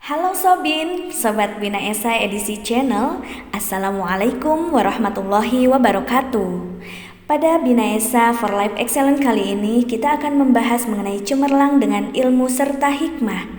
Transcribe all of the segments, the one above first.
Halo Sobin, Sobat Bina Esa edisi channel. Assalamualaikum warahmatullahi wabarakatuh. Pada Bina Esa for Life Excellence kali ini kita akan membahas mengenai cemerlang dengan ilmu serta hikmah.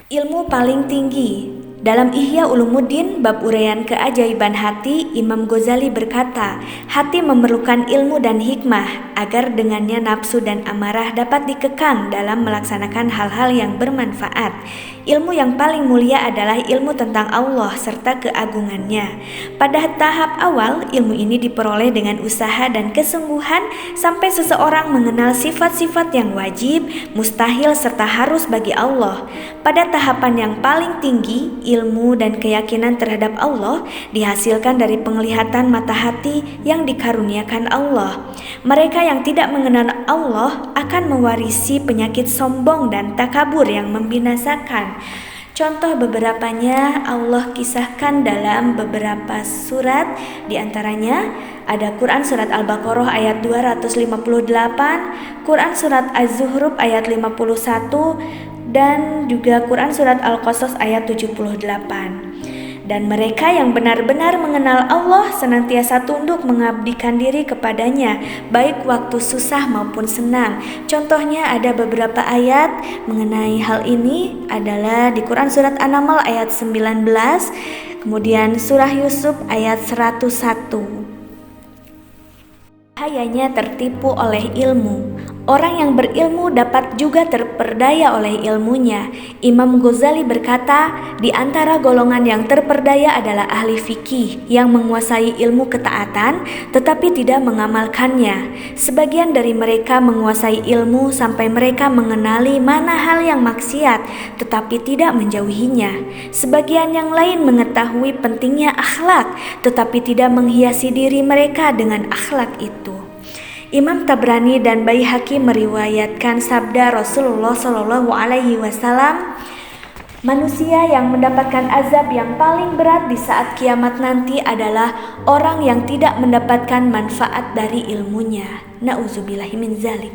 Ilmu paling tinggi. Dalam Ihya Ulumuddin bab uraian keajaiban hati, Imam Ghazali berkata, hati memerlukan ilmu dan hikmah agar dengannya nafsu dan amarah dapat dikekang dalam melaksanakan hal-hal yang bermanfaat. Ilmu yang paling mulia adalah ilmu tentang Allah serta keagungannya. Pada tahap awal, ilmu ini diperoleh dengan usaha dan kesungguhan sampai seseorang mengenal sifat-sifat yang wajib, mustahil serta harus bagi Allah. Pada tahapan yang paling tinggi, ilmu dan keyakinan terhadap Allah dihasilkan dari penglihatan mata hati yang dikaruniakan Allah. Mereka yang tidak mengenal Allah akan mewarisi penyakit sombong dan takabur yang membinasakan. Contoh beberapanya Allah kisahkan dalam beberapa surat, diantaranya ada Quran surat Al-Baqarah ayat 258, Quran surat Az-Zuhruf ayat 51, dan juga Quran surat Al-Qasas ayat 78. Dan mereka yang benar-benar mengenal Allah senantiasa tunduk mengabdikan diri kepadanya, baik waktu susah maupun senang. Contohnya ada beberapa ayat mengenai hal ini adalah di Quran surat An-Naml ayat 19, kemudian surah Yusuf ayat 101. Bahayanya tertipu oleh ilmu. Orang yang berilmu dapat juga terperdaya oleh ilmunya. Imam Ghazali berkata, di antara golongan yang terperdaya adalah ahli fikih yang menguasai ilmu ketaatan tetapi tidak mengamalkannya. Sebagian dari mereka menguasai ilmu sampai mereka mengenali mana hal yang maksiat tetapi tidak menjauhinya. Sebagian yang lain mengetahui pentingnya akhlak tetapi tidak menghiasi diri mereka dengan akhlak itu. Imam Tabrani dan Baihaqi meriwayatkan sabda Rasulullah SAW, manusia yang mendapatkan azab yang paling berat di saat kiamat nanti adalah orang yang tidak mendapatkan manfaat dari ilmunya. Na'udzubillahi min dzalik.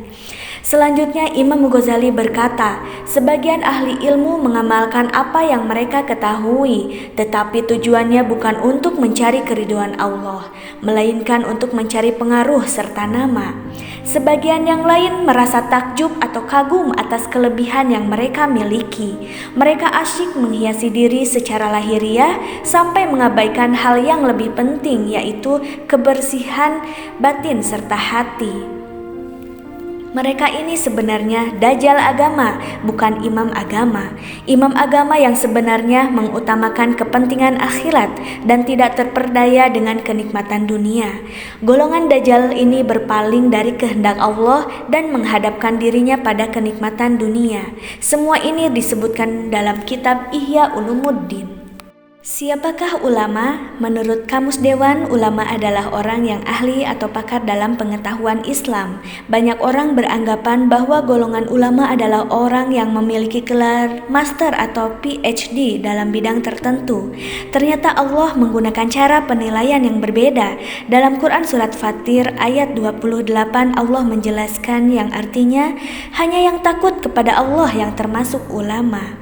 Selanjutnya Imam Ghazali berkata, sebagian ahli ilmu mengamalkan apa yang mereka ketahui, tetapi tujuannya bukan untuk mencari keridhaan Allah, melainkan untuk mencari pengaruh serta nama. Sebagian yang lain merasa takjub atau kagum atas kelebihan yang mereka miliki. Mereka asyik menghiasi diri secara lahiriah sampai mengabaikan hal yang lebih penting, yaitu kebersihan batin serta hati. Mereka ini sebenarnya dajjal agama, bukan imam agama. Imam agama yang sebenarnya mengutamakan kepentingan akhirat dan tidak terperdaya dengan kenikmatan dunia. Golongan dajjal ini berpaling dari kehendak Allah dan menghadapkan dirinya pada kenikmatan dunia. Semua ini disebutkan dalam kitab Ihya Ulumuddin. Siapakah ulama? Menurut Kamus Dewan, ulama adalah orang yang ahli atau pakar dalam pengetahuan Islam. Banyak orang beranggapan bahwa golongan ulama adalah orang yang memiliki gelar master atau PhD dalam bidang tertentu. Ternyata Allah menggunakan cara penilaian yang berbeda. Dalam Quran surat Fatir ayat 28 Allah menjelaskan yang artinya hanya yang takut kepada Allah yang termasuk ulama.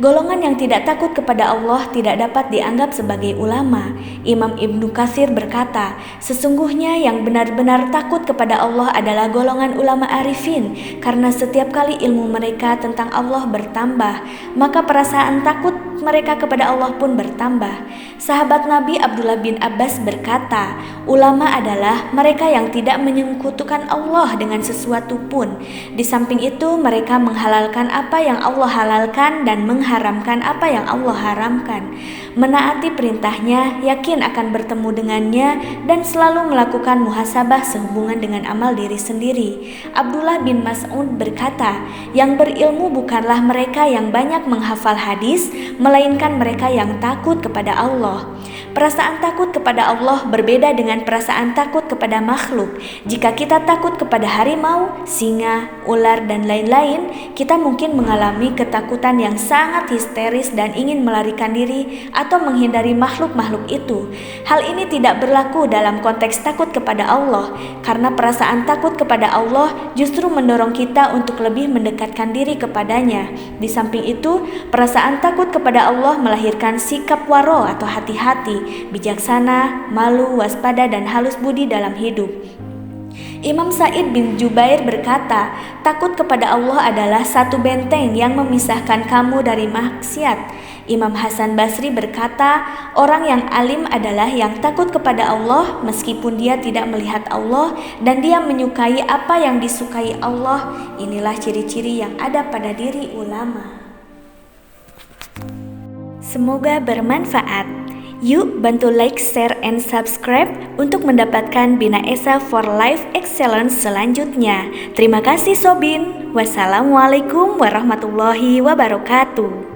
Golongan yang tidak takut kepada Allah tidak dapat dianggap sebagai ulama. Imam Ibnu Katsir berkata, sesungguhnya yang benar-benar takut kepada Allah adalah golongan ulama arifin, karena setiap kali ilmu mereka tentang Allah bertambah, maka perasaan takut mereka kepada Allah pun bertambah. Sahabat Nabi Abdullah bin Abbas berkata, ulama adalah mereka yang tidak menyekutukan Allah dengan sesuatu pun. Di samping itu mereka menghalalkan apa yang Allah halalkan dan mengharamkan apa yang Allah haramkan, menaati perintahnya, yakin akan bertemu dengannya, dan selalu melakukan muhasabah sehubungan dengan amal diri sendiri. Abdullah bin Mas'ud berkata, yang berilmu bukanlah mereka yang banyak menghafal hadis, melainkan mereka yang takut kepada Allah. Perasaan takut kepada Allah berbeda dengan perasaan takut kepada makhluk. Jika kita takut kepada harimau, singa, ular, dan lain-lain, kita mungkin mengalami ketakutan yang sangat histeris dan ingin melarikan diri atau menghindari makhluk-makhluk itu. Hal ini tidak berlaku dalam konteks takut kepada Allah, karena perasaan takut kepada Allah justru mendorong kita untuk lebih mendekatkan diri kepadanya. Di samping itu, perasaan takut kepada Allah melahirkan sikap waro atau hati-hati, bijaksana, malu, waspada, dan halus budi dalam hidup. Imam Sa'id bin Jubair berkata, takut kepada Allah adalah satu benteng yang memisahkan kamu dari maksiat. Imam Hasan Basri berkata, orang yang alim adalah yang takut kepada Allah meskipun dia tidak melihat Allah dan dia menyukai apa yang disukai Allah. Inilah ciri-ciri yang ada pada diri ulama. Semoga bermanfaat. Yuk bantu like, share, and subscribe untuk mendapatkan Bina Esa for Life Excellence selanjutnya. Terima kasih Sobin. Wassalamualaikum warahmatullahi wabarakatuh.